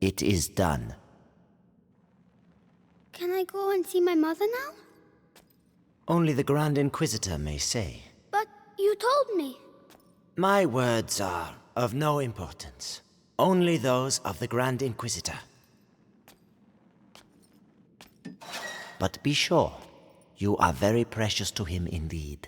It is done. Can I go and see my mother now? Only the Grand Inquisitor may say. But you told me. My words are of no importance. Only those of the Grand Inquisitor. But be sure, you are very precious to him indeed.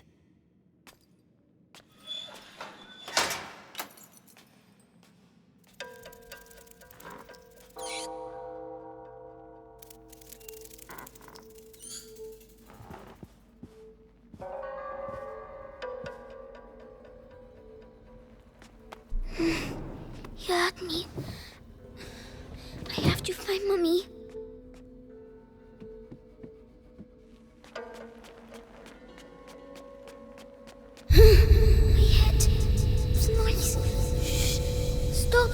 You hurt me. I have to find Mommy. My head. It's noise. Shh. Stop.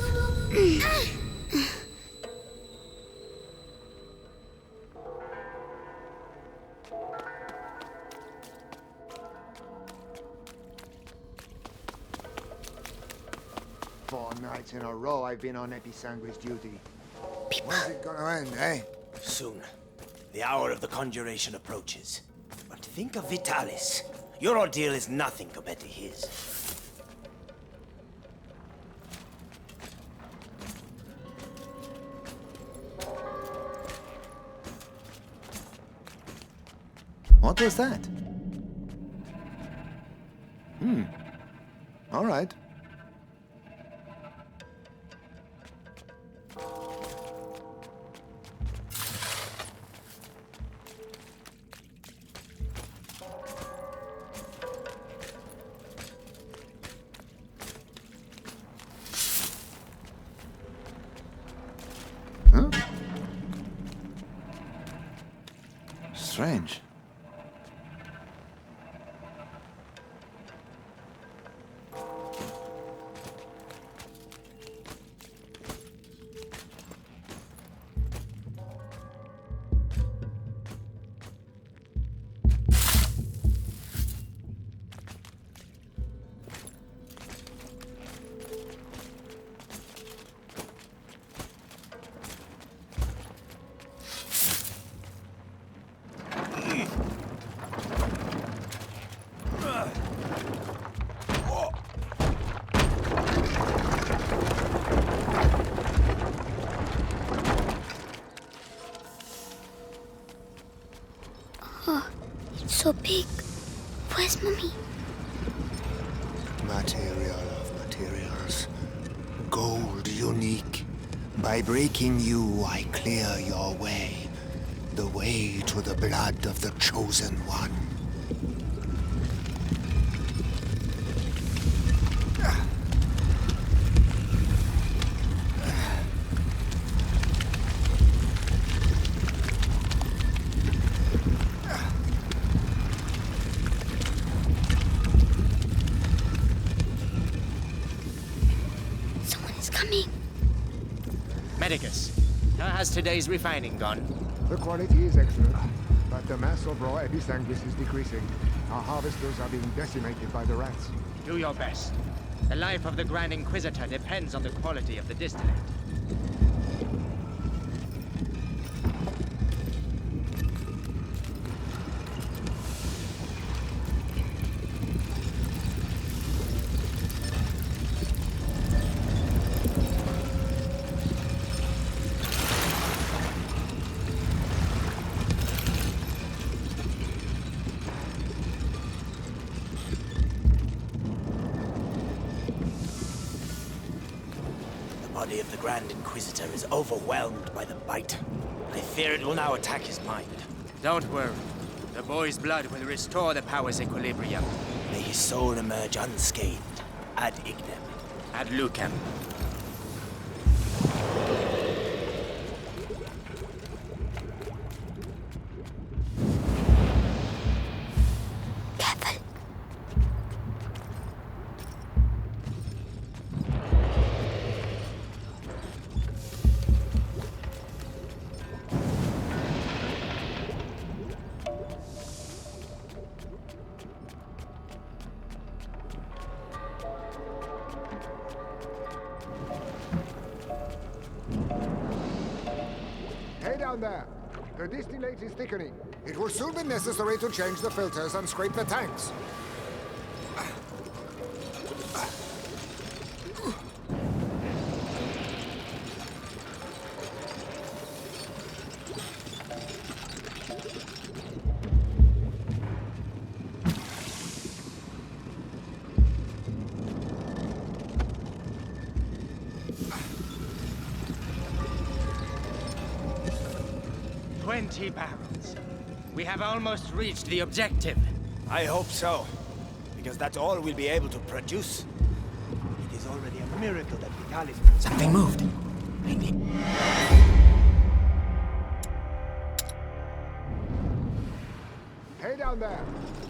Four nights in a row I've been on Episanguis duty. People. When's it gonna end, eh? Soon. The hour of the conjuration approaches. But think of Vitalis. Your ordeal is nothing compared to his. What was that? All right. Huh? Strange. So big. Where's Mommy? Material of materials. Gold unique. By breaking you, I clear your way. The way to the blood of the Chosen One. Someone is coming. Medicus, how has today's refining gone? The quality is excellent, but the mass of raw episanguis is decreasing. Our harvesters are being decimated by the rats. Do your best. The life of the Grand Inquisitor depends on the quality of the distillate. The body of the Grand Inquisitor is overwhelmed by the bite. I fear it will now attack his mind. Don't worry. The boy's blood will restore the power's equilibrium. May his soul emerge unscathed. Ad ignem. Ad lucem. Careful. down there. The distillate is thickening. It will soon be necessary to change the filters and scrape the tanks. Barrels. We have almost reached the objective. I hope so, because that's all we'll be able to produce. It is already a miracle that Vitalis... Something moved. I need... Hey down there.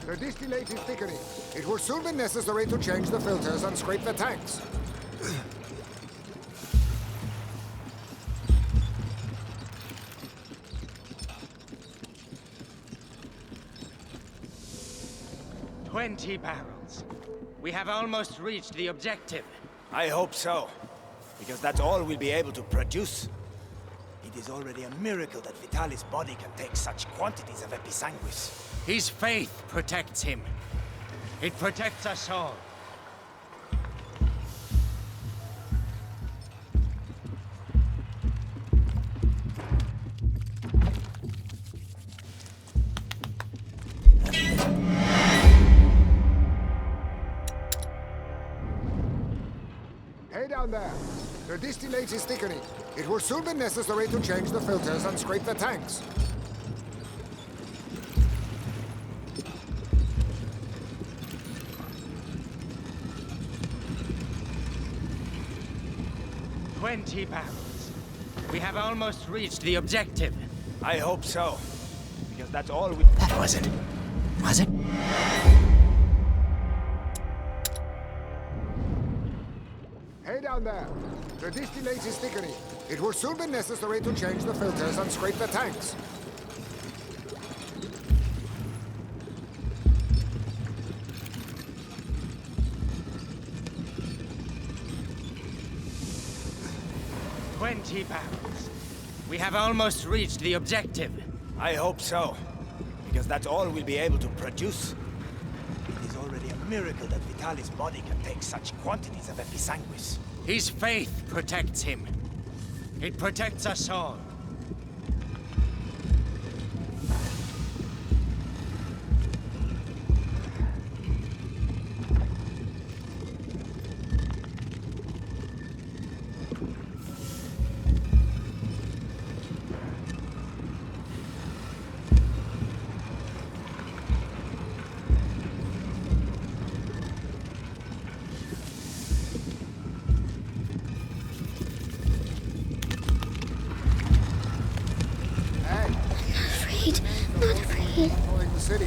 The distillate is thickening. It will soon be necessary to change the filters and scrape the tanks. Barrels. We have almost reached the objective. I hope so, because that's all we'll be able to produce. It is already a miracle that Vitalis' body can take such quantities of episanguis. His faith protects him. It protects us all. Down there. The distillate is thickening. It will soon be necessary to change the filters and scrape the tanks. Barrels. We have almost reached the objective. I hope so, because that's all we... That wasn't... Was it? Hey down there. The distillate is thickening. It will soon be necessary to change the filters and scrape the tanks. Barrels. We have almost reached the objective. I hope so, because that's all we'll be able to produce. It is already a miracle that Vitalis' body can take such quantities of episanguis. His faith protects him. It protects us all.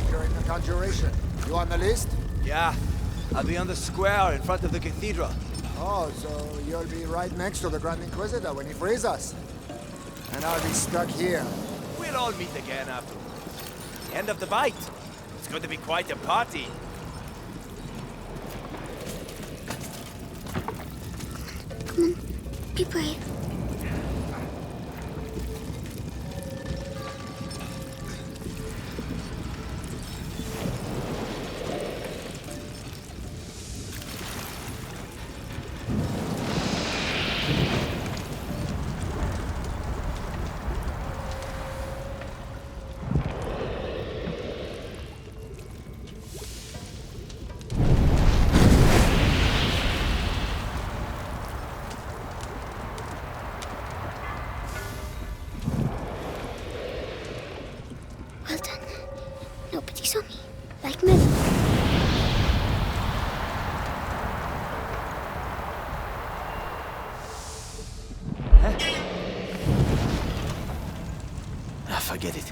During the conjuration. You on the list? Yeah, I'll be on the square in front of the cathedral. Oh, so you'll be right next to the Grand Inquisitor when he frees us. And I'll be stuck here. We'll all meet again afterwards. The end of the bite. It's going to be quite a party. Come on, be brave. Well done. Nobody saw me. Like men. Forget it.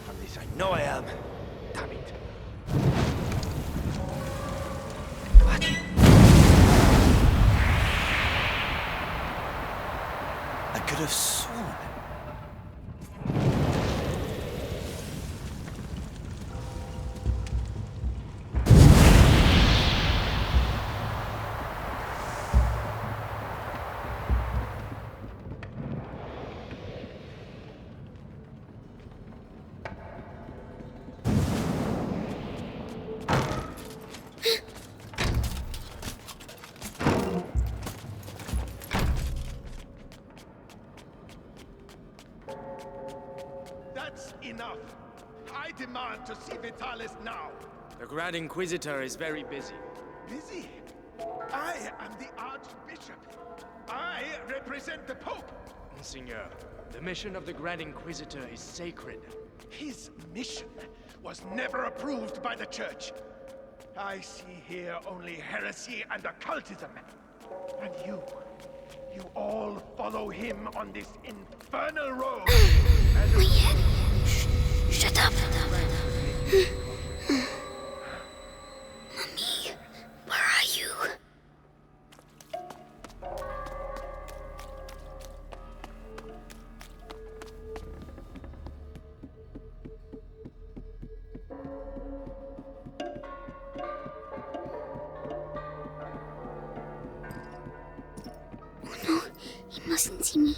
From this, I know I am. Damn it. What? I could have sworn. That's enough. I demand to see Vitalis now. The Grand Inquisitor is very busy. Busy? I am the Archbishop. I represent the Pope. Monseigneur, the mission of the Grand Inquisitor is sacred. His mission was never approved by the Church. I see here only heresy and occultism. And you all follow him on this infernal road. My head. Shut up. Mommy, where are you? Oh no, he mustn't see me.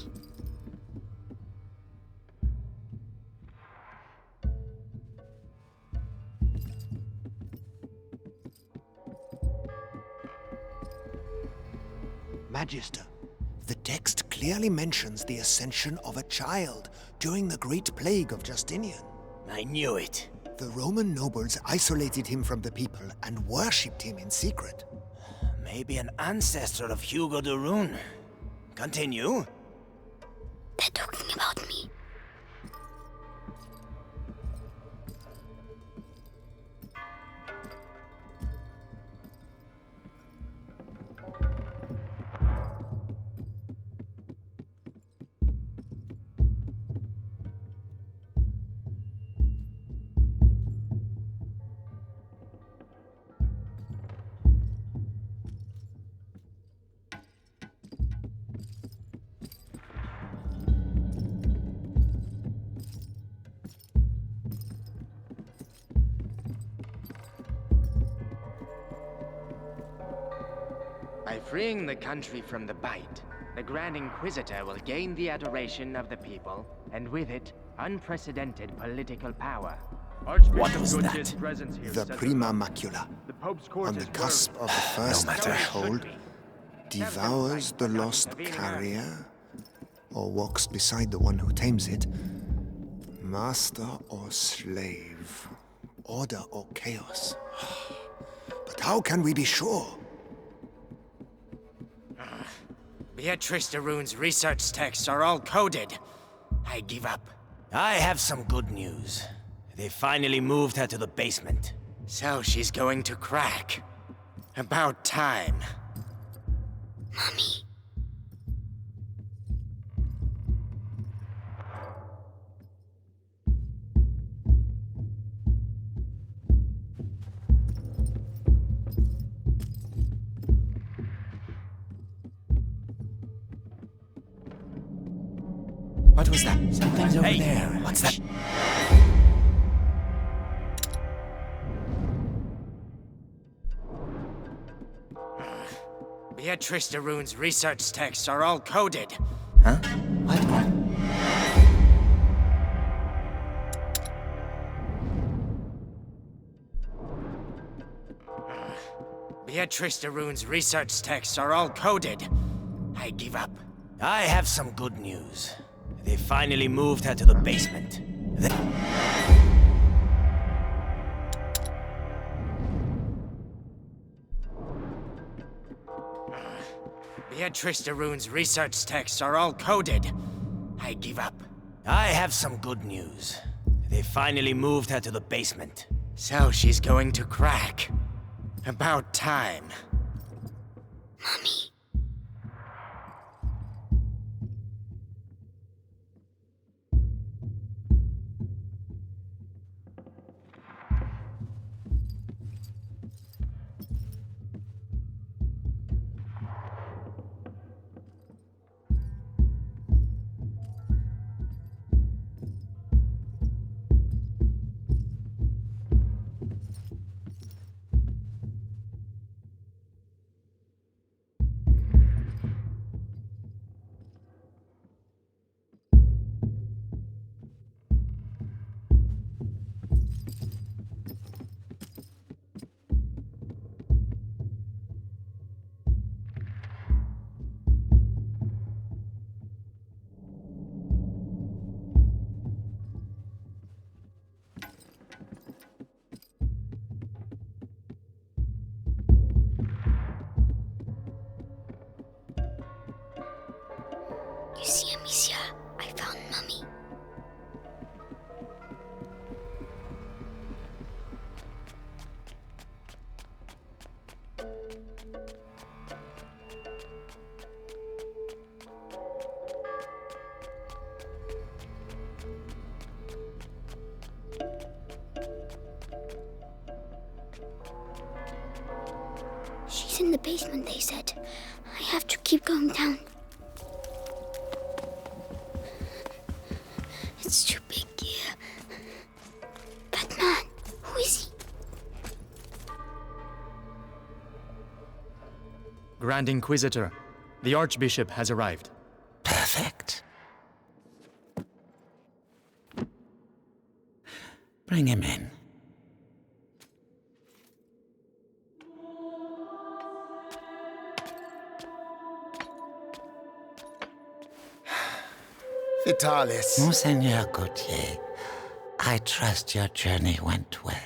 Magister, the text clearly mentions the ascension of a child during the Great Plague of Justinian. I knew it. The Roman nobles isolated him from the people and worshipped him in secret. Maybe an ancestor of Hugo de Rune. Continue. They're talking about me. By freeing the country from the Bite, the Grand Inquisitor will gain the adoration of the people, and with it, unprecedented political power. What was Gautier's that? presence here The says Prima Macula, the Pope's court on the is cusp worried. of the first matter. threshold, devours the lost carrier, or walks beside the one who tames it, master or slave, order or chaos. But how can we be sure? Beatrice de Rune's research texts are all coded. I give up. I have some good news. They finally moved her to the basement. So she's going to crack. About time. Mommy. What was that? Something's over there. What's that? Beatrice de Rune's research texts are all coded. Huh? What? Beatrice de Rune's research texts are all coded. I give up. I have some good news. They finally moved her to the basement. Beatrice de Rune's research texts are all coded. I give up. I have some good news. They finally moved her to the basement. So she's going to crack. About time. Mommy. in the basement, they said. I have to keep going down. It's too big here. That man, who is he? Grand Inquisitor, the Archbishop has arrived. Perfect. Bring him in. Vitalis. Monseigneur Gautier, I trust your journey went well.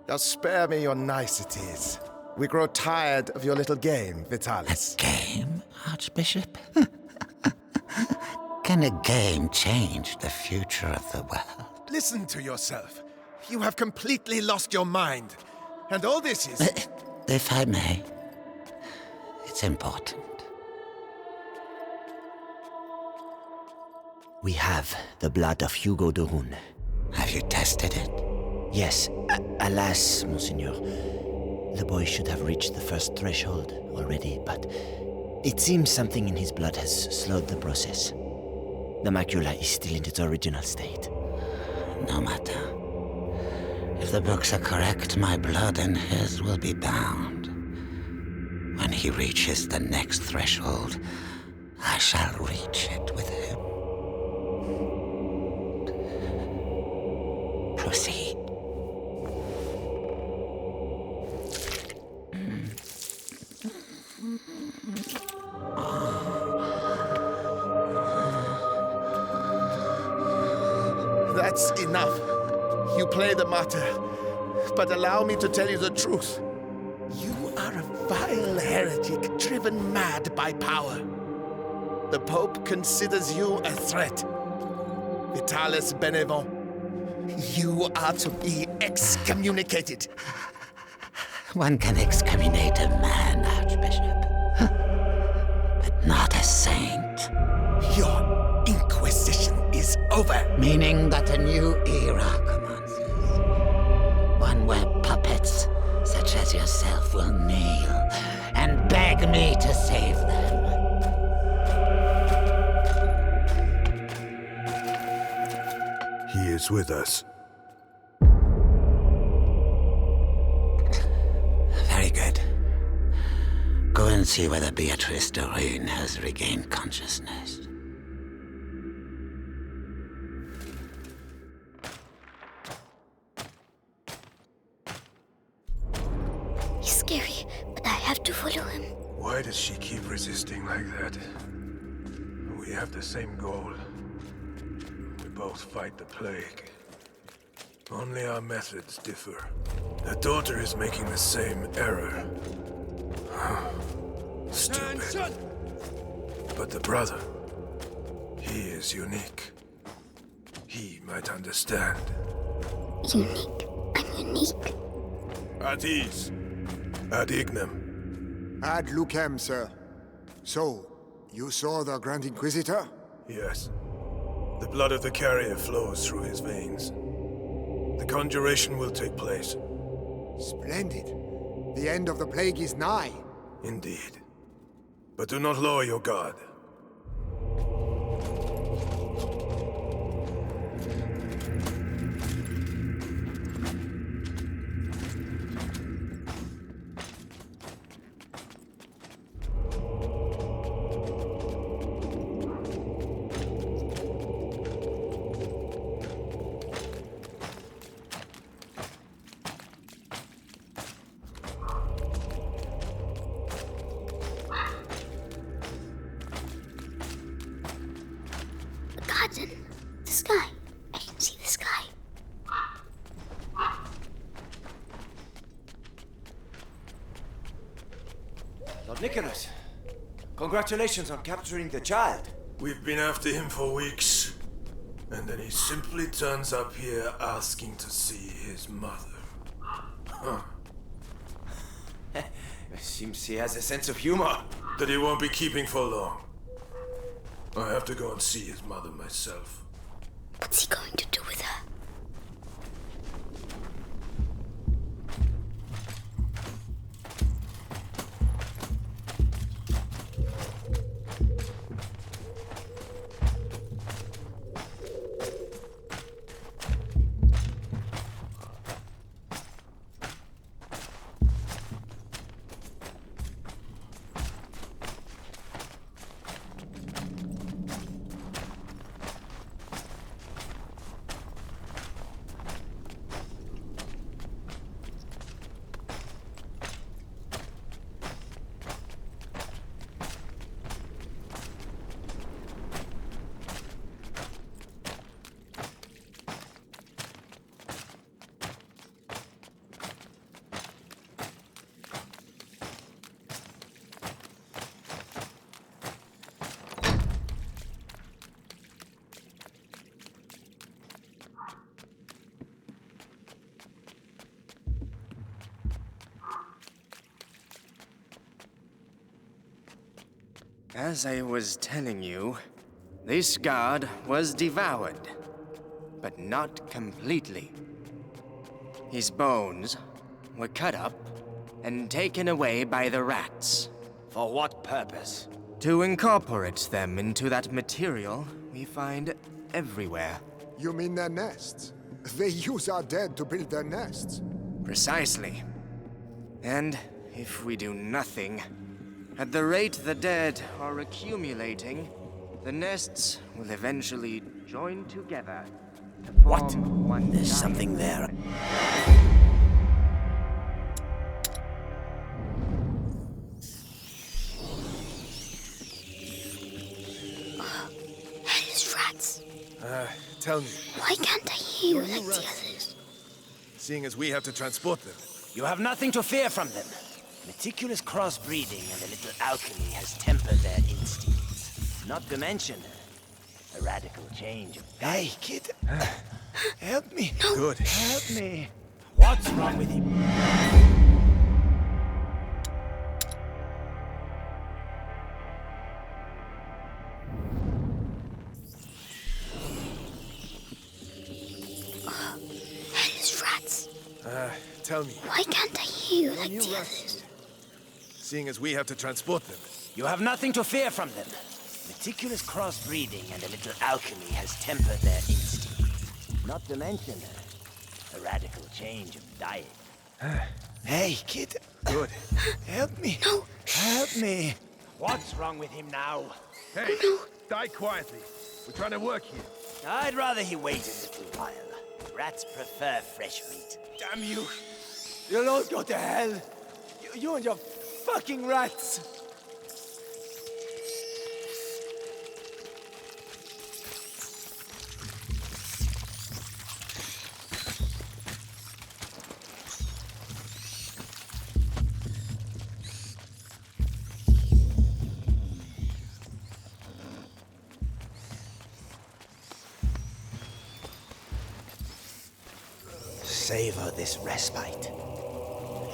Now spare me your niceties. We grow tired of your little game, Vitalis. A game, Archbishop? Can a game change the future of the world? Listen to yourself. You have completely lost your mind. And all this is... If I may, it's important. We have the blood of Hugo de Rune. Have you tested it? Yes, alas, Monseigneur. The boy should have reached the first threshold already, but it seems something in his blood has slowed the process. The macula is still in its original state. No matter. If the books are correct, my blood and his will be bound. When he reaches the next threshold, I shall reach it with him. Proceed. That's enough. You play the martyr. But allow me to tell you the truth. You are a vile heretic driven mad by power. The Pope considers you a threat. Vitalis Benevent, you are to be excommunicated. One can excommunicate a man, Archbishop, but not a saint. Your inquisition is over. Meaning that a new era commences. One where puppets, such as yourself, will kneel and beg me to save them. He is with us. Very good. Go and see whether Beatrice de Rune has regained consciousness. He's scary, but I have to follow him. Why does she keep resisting like that? We have the same goal. We both fight the plague. Only our methods differ. The daughter is making the same error. Stupid. But the brother, he is unique. He might understand. Unique? I'm unique? At ease. Ad ignem. Ad lucem, sir. So, you saw the Grand Inquisitor? Yes. The blood of the carrier flows through his veins. The conjuration will take place. Splendid. The end of the plague is nigh. Indeed. But do not lower your guard. Garden. The sky. I can see the sky. Lord Nicholas, congratulations on capturing the child. We've been after him for weeks. And then he simply turns up here asking to see his mother. Huh. Seems he has a sense of humor. That he won't be keeping for long. I have to go and see his mother myself. What's he going to do with her? As I was telling you, this guard was devoured, but not completely. His bones were cut up and taken away by the rats. For what purpose? To incorporate them into that material we find everywhere. You mean their nests? They use our dead to build their nests. Precisely. And if we do nothing, at the rate the dead are accumulating, the nests will eventually join together to form one There's giant- something there. Hellish rats. Tell me, Why can't I hear you like the others? seeing as we have to transport them, You have nothing to fear from them. Meticulous crossbreeding and a little alchemy has tempered their instincts. Not to mention a radical change. Hey, kid. Help me. good. Help me. What's wrong with him? Hellish rats. Tell me, Why can't I hear you like the others? seeing as we have to transport them, You have nothing to fear from them. Meticulous crossbreeding and a little alchemy has tempered their instincts. Not to mention a radical change of diet. Hey, kid. good. Help me. No. Help me. What's wrong with him now? Hey, die quietly. We're trying to work here. I'd rather he wait a little while. Rats prefer fresh meat. Damn you! You'll all go to hell! You and your fucking rats! Savor this respite.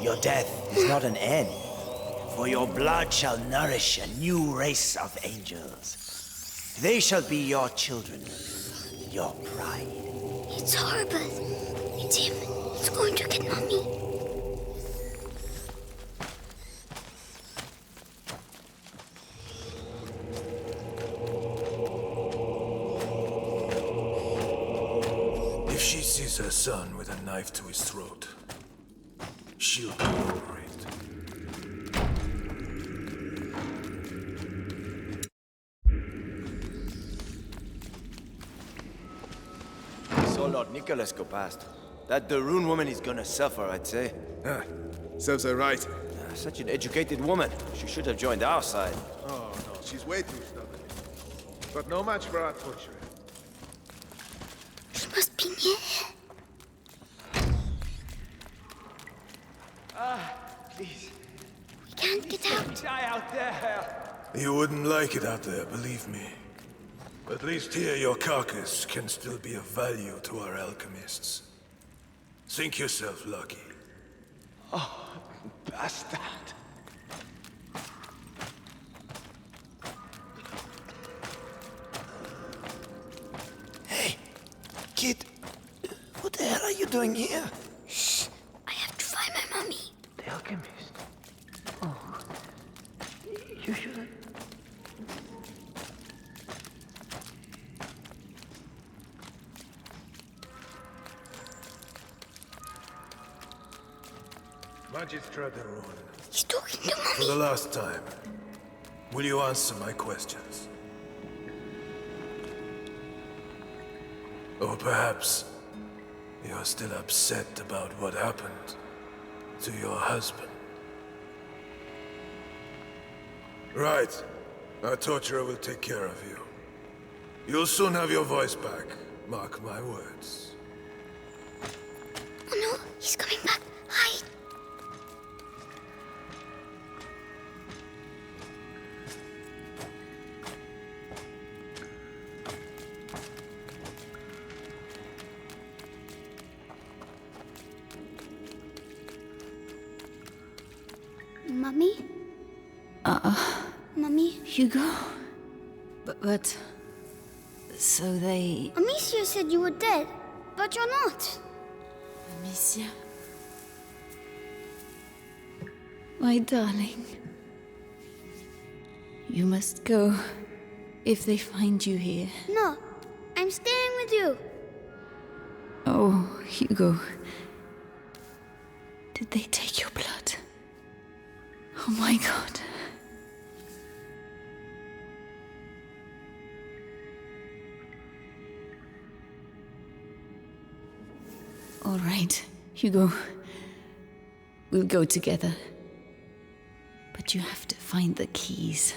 Your death is not an end, for your blood shall nourish a new race of angels. They shall be your children, your pride. It's horrible. It's him. He's going to get Mommy. If she sees her son with a knife to his throat, she'll be over it. Saw Lord Nicholas go past. That Darun woman is gonna suffer, I'd say. Serves her right. Such an educated woman. She should have joined our side. Oh, no, she's way too stubborn. But no match for our torturer. He must be near here. Please, We can't get out. die out there! You wouldn't like it out there, believe me. At least here your carcass can still be of value to our alchemists. Think yourself lucky. Bastard! Hey, kid. What the hell are you doing here? Shh. I have to find my Mommy. The alchemist. Oh. You shouldn't. Magistrate Darun, He's talking to for Mommy. the last time, will you answer my questions? Or perhaps you're still upset about what happened to your husband. Right. Our torturer will take care of you. You'll soon have your voice back. Mark my words. Oh no, he's coming back. Hide. Mommy? Mommy? Hugo? But... So they... Amicia said you were dead, but you're not. Amicia? My darling. You must go if they find you here. No, I'm staying with you. Oh, Hugo. Did they take your blood? Oh my God. All right, Hugo. We'll go together. But you have to find the keys.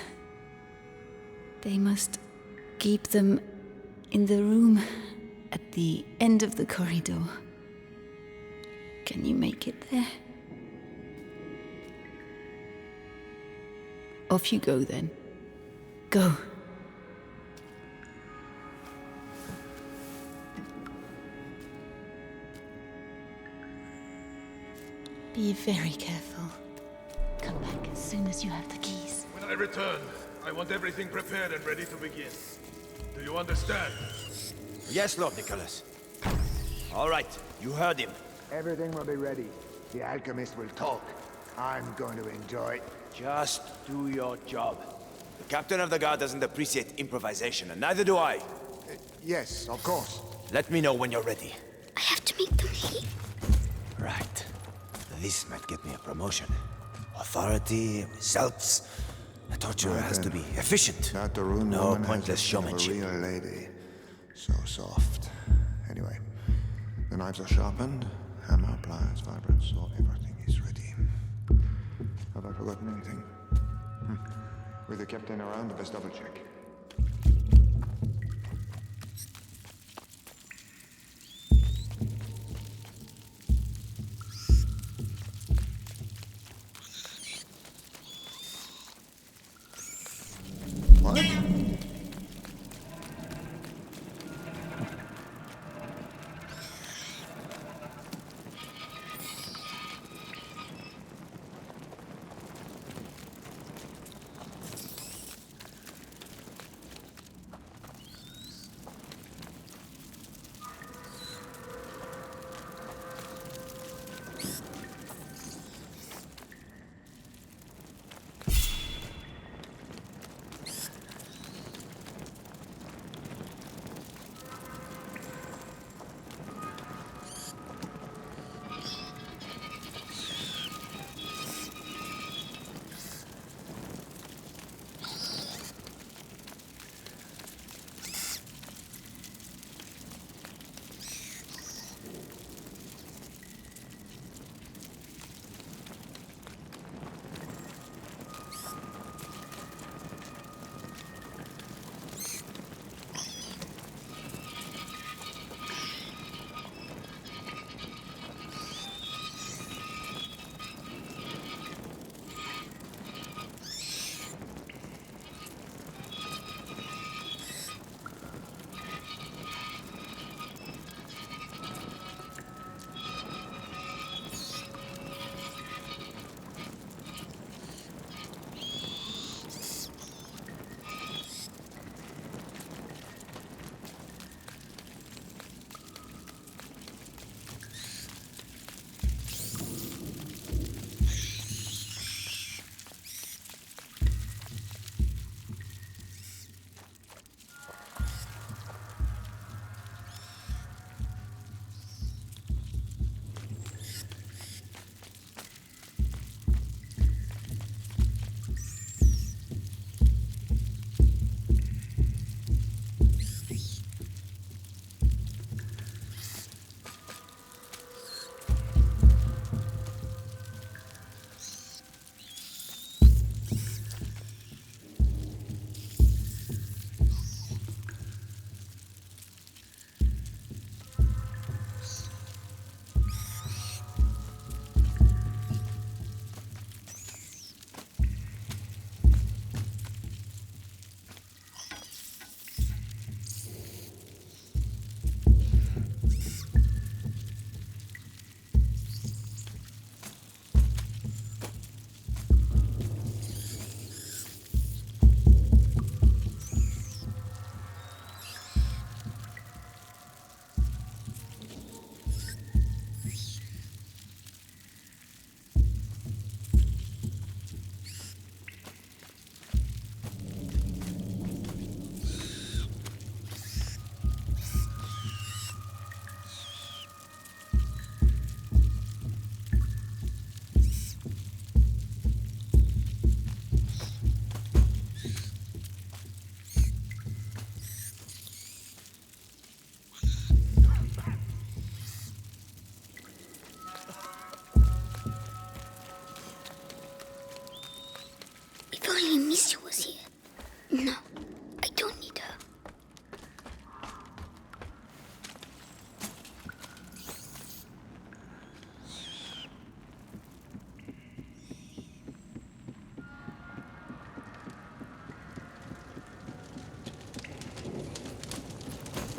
They must keep them in the room at the end of the corridor. Can you make it there? Off you go then. Go. Be very careful. Come back as soon as you have the keys. When I return, I want everything prepared and ready to begin. Do you understand? Yes, Lord Nicholas. All right, you heard him. Everything will be ready. The alchemist will talk. I'm going to enjoy it. Just do your job. The captain of the guard doesn't appreciate improvisation, and neither do I. Yes, of course. Let me know when you're ready. I have to make them leave. Right. This might get me a promotion. Authority, results. The torture has to be efficient. Not the rune No woman pointless has become showmanship. A real lady. So soft. Anyway, the knives are sharpened, hammer, pliers, vibrant sword, everything is ready. Have I forgotten anything? With the captain around, I best double check. What? Amicia was here. No, I don't need her.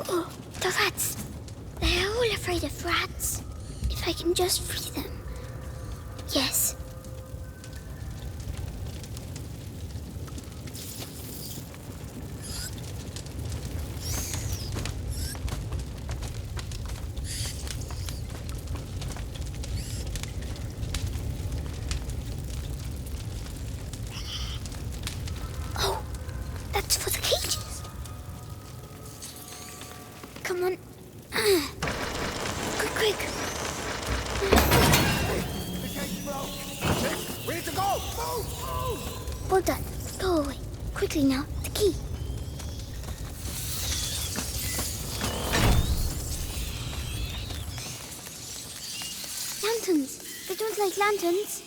Oh, the rats. They are all afraid of rats. If I can just free them. Yes. Oh, that's for the cages. Come on. Quick. We need to go! Move! Well done. Go away. Quickly now. The key. Lanterns. They don't like lanterns.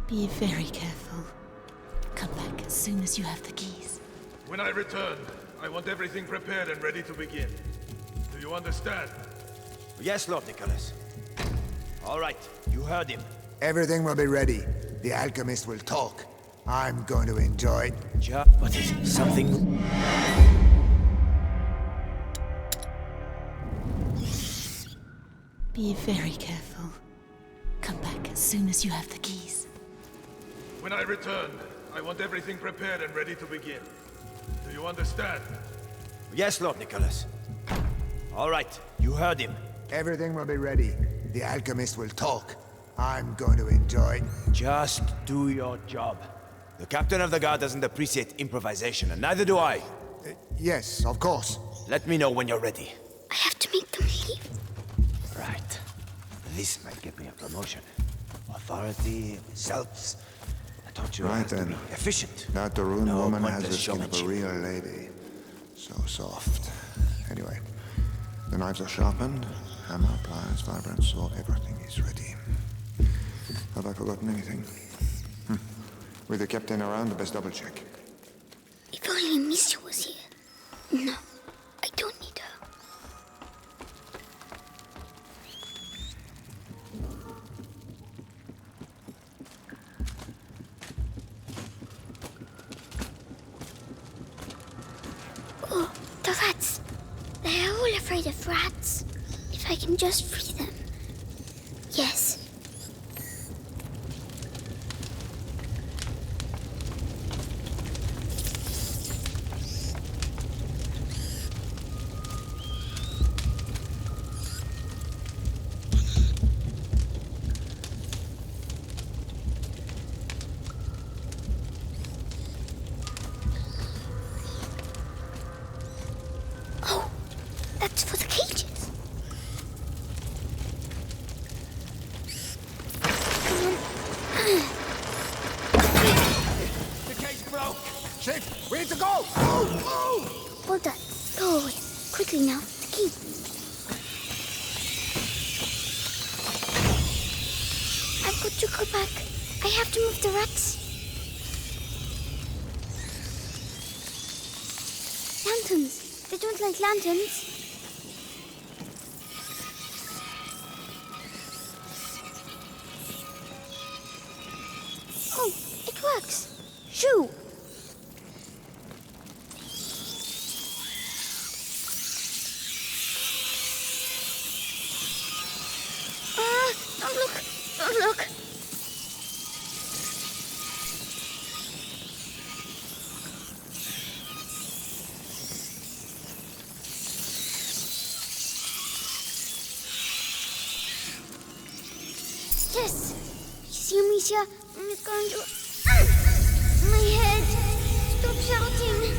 Be very careful. Come back as soon as you have the keys. When I return, I want everything prepared and ready to begin. Do you understand? Yes, Lord Nicholas. All right, you heard him. Everything will be ready. The alchemist will talk. I'm going to enjoy. What is it? Something... Be very careful. Come back as soon as you have the keys. When I return, I want everything prepared and ready to begin. Do you understand? Yes, Lord Nicholas. All right, you heard him. Everything will be ready. The alchemist will talk. I'm going to enjoy. Just do your job. The captain of the guard doesn't appreciate improvisation, and neither do I. Yes, of course. Let me know when you're ready. I have to make them leave. Right. This might get me a promotion. Authority, results. I taught you how to be efficient. That the rune No woman has pointless the skin of a showmanship. real lady. So soft. Anyway, the knives are sharpened, hammer, pliers, vibrant saw, everything is ready. Have I forgotten anything? With the captain around, the best double check. If only Amicia was here. No, I don't need her. Oh, the rats. They are all afraid of rats. If I can just free them. Yes. Oh, that's for the cages. Come on. The cage broke! Chief, we need to go! Move! Well done. Go away. Quickly now. The key. I've got to go back. I have to move the rats. Lanterns. They don't like lanterns. Oh, it works. Shoo! Don't look! Don't look! Yes! You see, Amicia? It's going to... My head! Stop shouting!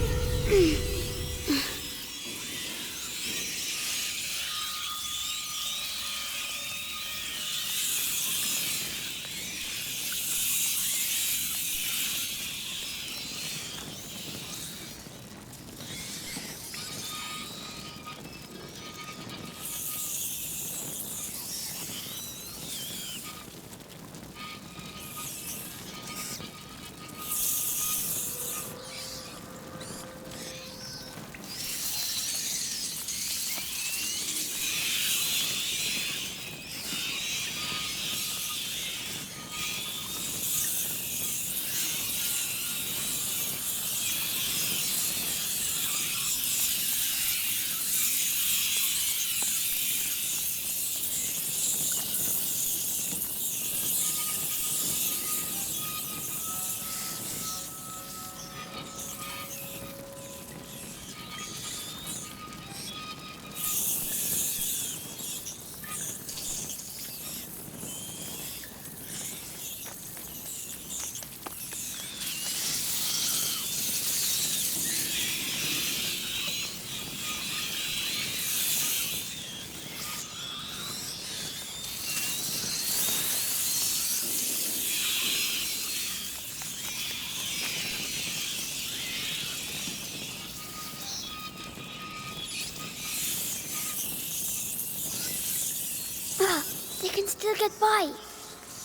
get by.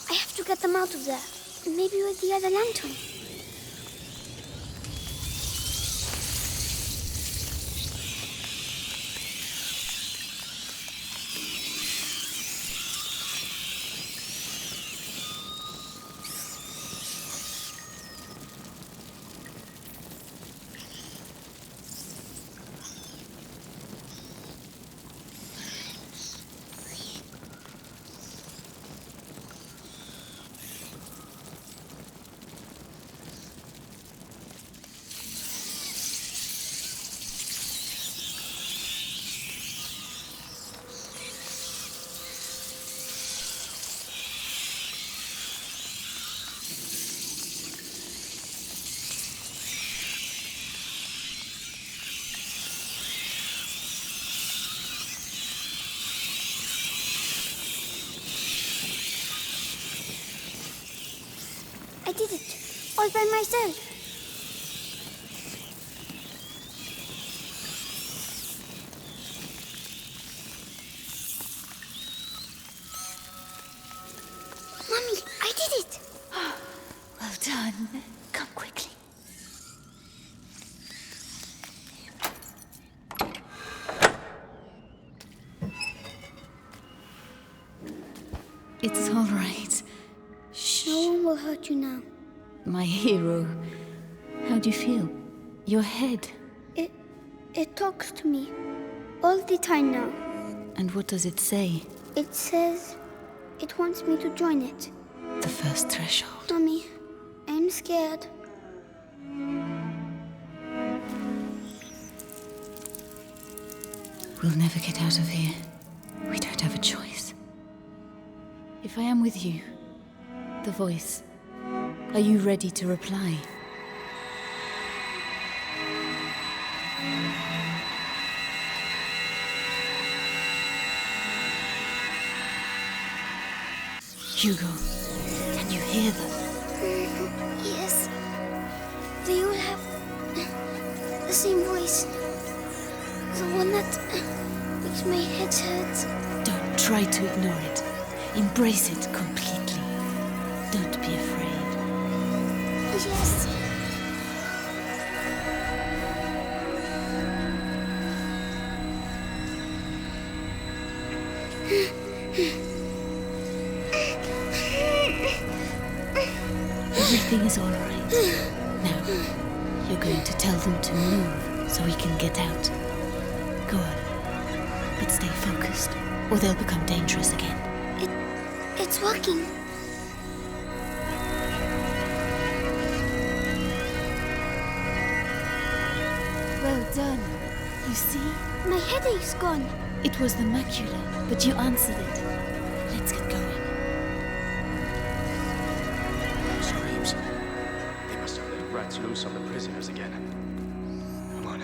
I have to get them out of there. Maybe with the other lantern. I did it, all by myself. Mommy, I did it. Well done. Come quickly. It's all right. No one will hurt you now. My hero. How do you feel? Your head. It talks to me. All the time now. And what does it say? It says it wants me to join it. The first threshold. Mommy, I'm scared. We'll never get out of here. We don't have a choice. If I am with you, the voice, are you ready to reply? Hugo, can you hear them? Yes. They all have the same voice. The one that makes my head hurt. Don't try to ignore it. Embrace it completely. Don't be afraid. Yes. Everything is all right. Now, you're going to tell them to move so we can get out. Go on. But stay focused, or they'll become dangerous again. It's working. Well done. You see? My headache's gone. It was the macula, but you answered it. Let's get going. Screams. They must have let rats loose on the prisoners again. Come on.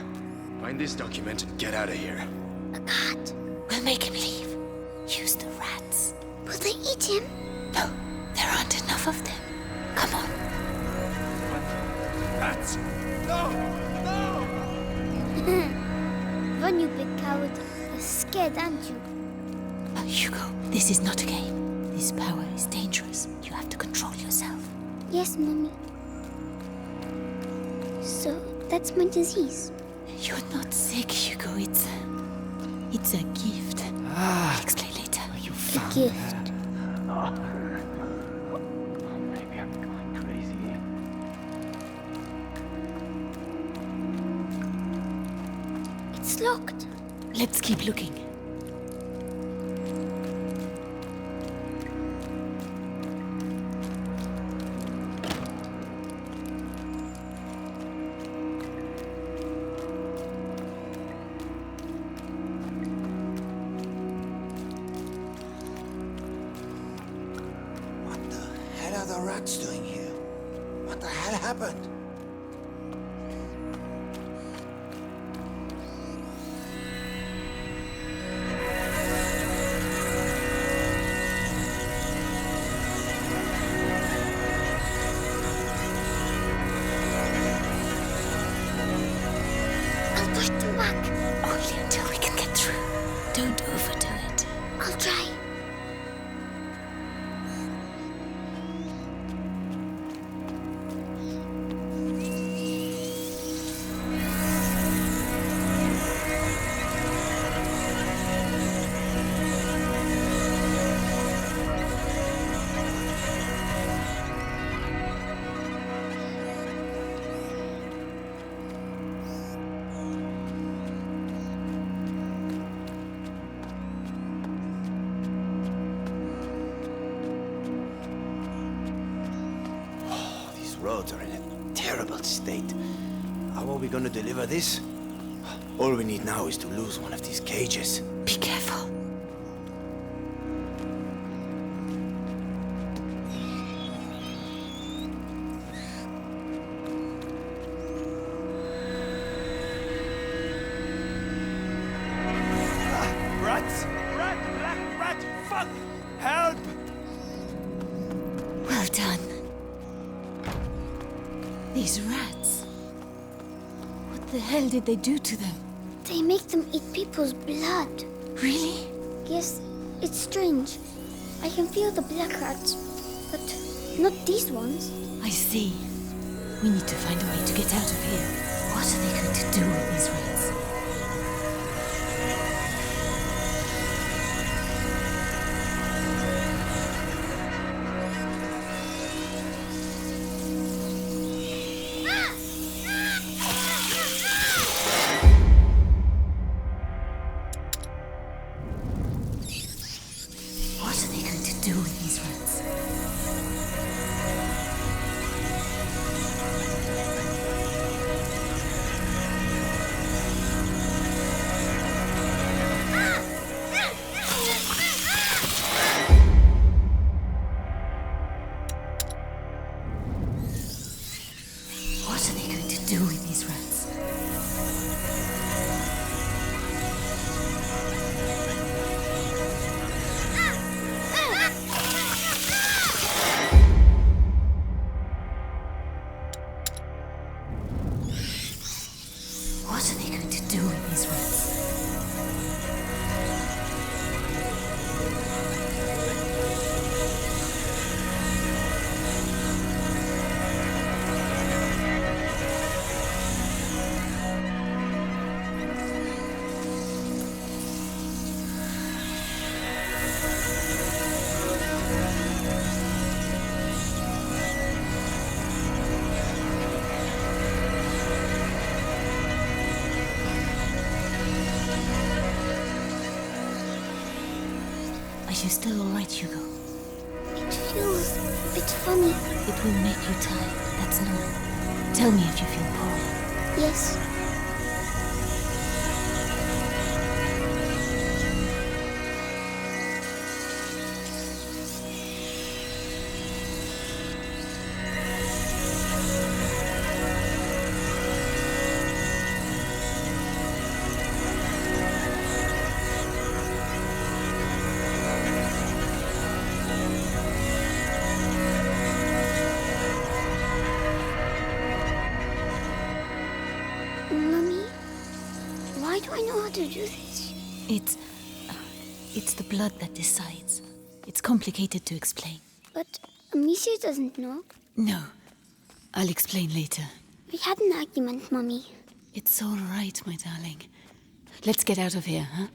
Find this document and get out of here. A cat. We'll make him leave. Use the rats. Will they eat him? No, there aren't enough of them. Come on. Rats! No! No! Run, you big coward. You're scared, aren't you? Hugo, this is not a game. This power is dangerous. You have to control yourself. Yes, Mommy. So, that's my disease. You're not sick, Hugo. It's a gift. I'll explain later. You A found gift. that? Maybe I'm going crazy. It's locked. Let's keep looking. What the hell are the rats doing here? What the hell happened? I'll push them back. Only until we can get through. Don't overdo it. I'll try. roads are in a terrible state. How are we gonna deliver this? All we need now is to lose one of these cages. Be careful. Rats! Rat! Fuck! Help! Well done. These rats. What the hell did they do to them? They make them eat people's blood. Really? Yes, it's strange. I can feel the black rats, but not these ones. I see. We need to find a way to get out of here. What are they going to do with these rats? What are they going to do with these rats? What are they going to do with these rats? What are they going to do with these rats? Are you still all right, Hugo? It feels a bit funny. It will make you tired. That's normal. Tell me if you feel poorly. Yes. Mummy, why do I know how to do this? It's the blood that decides. It's complicated to explain. But Amicia doesn't know. No, I'll explain later. We had an argument, Mummy. It's all right, my darling. Let's get out of here, huh?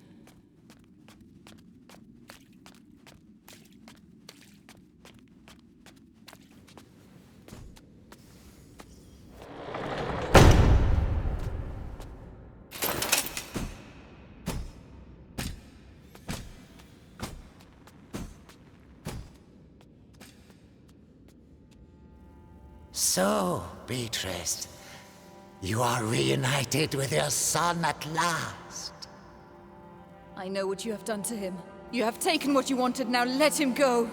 So, Beatrice, you are reunited with your son at last. I know what you have done to him. You have taken what you wanted, now let him go.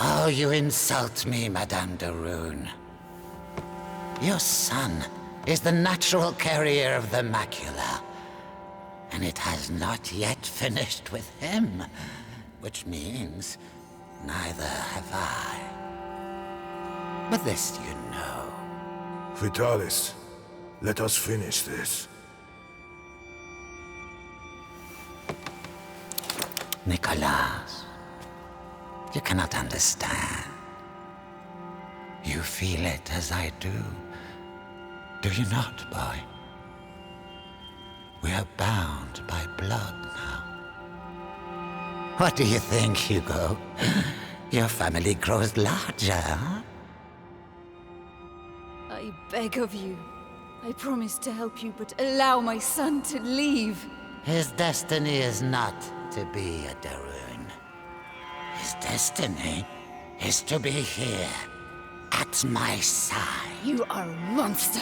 Oh, you insult me, Madame de Rune. Your son is the natural carrier of the macula, and it has not yet finished with him, which means neither have I. But this you know. Vitalis, let us finish this. Nicholas, you cannot understand. You feel it as I do. Do you not, boy? We are bound by blood now. What do you think, Hugo? Your family grows larger, huh? I beg of you. I promise to help you, but allow my son to leave. His destiny is not to be a de Rune. His destiny is to be here, at my side. You are a monster.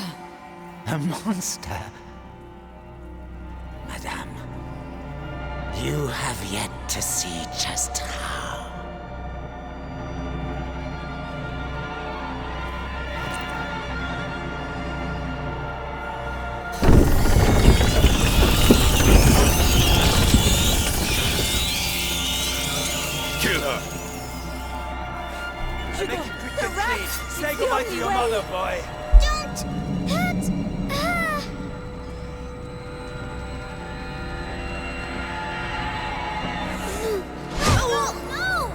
A monster? Madame, you have yet to see just how. Kill her! Hugo, the rat! Say goodbye to your mother, boy! Don't hurt her! No!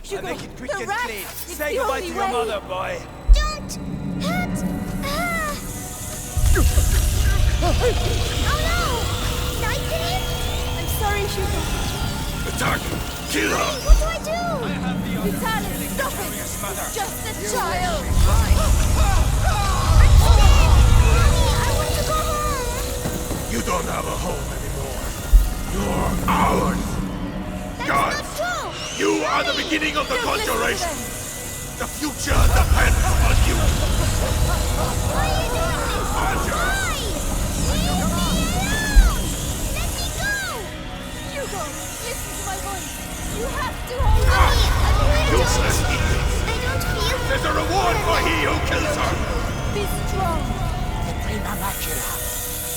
Hugo, make it quick the and rat! clean. It's Say the goodbye only to your way. mother, boy. Don't hurt her! Oh no! Knife him? I'm sorry, Hugo. Attack! Kill her! What do I do? Vitalis, stop it! It's just a child! I'm scared! Mommy, I want to go home! You don't have a home anymore. You're ours! That's God! not true! You are the beginning of the Don't listen to conjuration! them. The future depends on you! Why are you doing this? Archer! Why? Leave me alone! Let me go! Hugo, listen to my voice! You have to hold on! Mommy, Useless idiots! I don't feel... There's a reward for he who kills her! Be strong! The prima macula.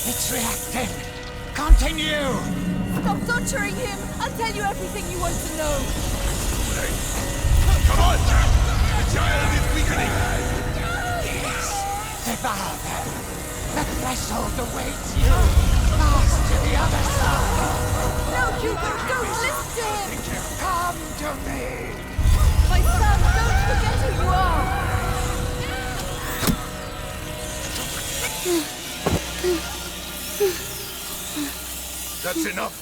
It's reacting. Continue. Stop torturing him! I'll tell you everything you want to know! Come on! The child is weakening! Yes. Devour them. The threshold awaits you. Pass to the other side. No, Hugo, don't listen to him! Come to me. My son, don't forget who you are! That's enough!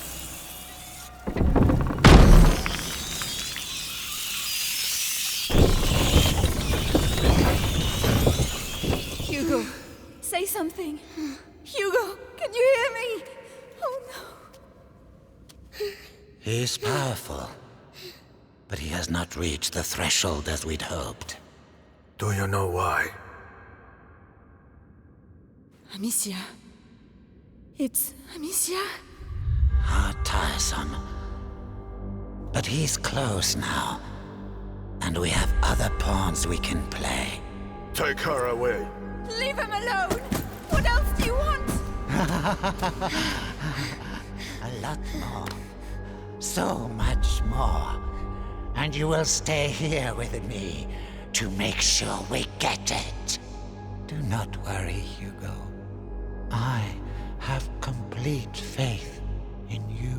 Hugo, say something. Hugo, can you hear me? Oh no. He is powerful, but he has not reached the threshold as we'd hoped. Do you know why? Amicia. It's Amicia. How tiresome. But he's close now, and we have other pawns we can play. Take her away. Leave him alone! What else do you want? A lot more. So much more. And you will stay here with me to make sure we get it. Do not worry, Hugo. I have complete faith in you.